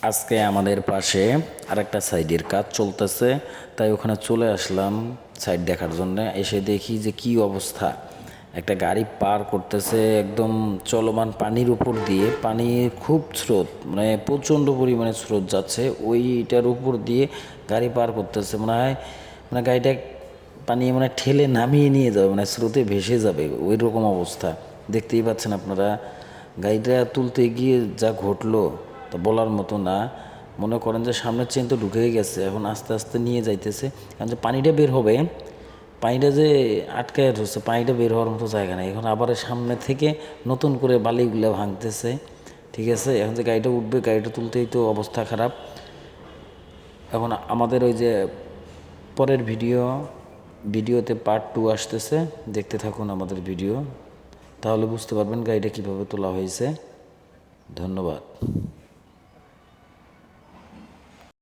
আজকে আমাদের পাশে আরেকটা সাইডের কাজ চলতেছে, তাই ওখানে চলে আসলাম সাইড দেখার জন্য। এসে দেখি যে কি অবস্থা, একটা গাড়ি পার করতেছে একদম চলমান পানির উপর দিয়ে। পানির খুব স্রোত, মানে প্রচণ্ড পরিমাণে স্রোত যাচ্ছে, ওইটার উপর দিয়ে গাড়ি পার করতেছে। মনে হয় মানে গাড়িটা পানি মানে ঠেলে নামিয়ে নিয়ে যাবে, মানে স্রোতে ভেসে যাবে, ওই রকম অবস্থা। দেখতেই পাচ্ছেন আপনারা, গাড়িটা তুলতে গিয়ে যা ঘটলো তা বলার মতো না। মনে করেন যে সামনের চেন তো ঢুকেই গেছে, এখন আস্তে আস্তে নিয়ে যাইতেছে। কারণ যে পানিটা বের হবে, পানিটা যে আটকায় ধরছে, পানিটা বের হওয়ার মতো জায়গা নেই। এখন আবার সামনে থেকে নতুন করে বালিগুলো ভাঙতেছে। ঠিক আছে, এখন যে গাড়িটা উঠবে, গাড়িটা তুলতেই তো অবস্থা খারাপ। এখন আমাদের ওই যে পরের ভিডিওতে পার্ট 2 আসতেছে, দেখতে থাকুন আমাদের ভিডিও, তাহলে বুঝতে পারবেন গাড়িটা কীভাবে তোলা হয়েছে। ধন্যবাদ।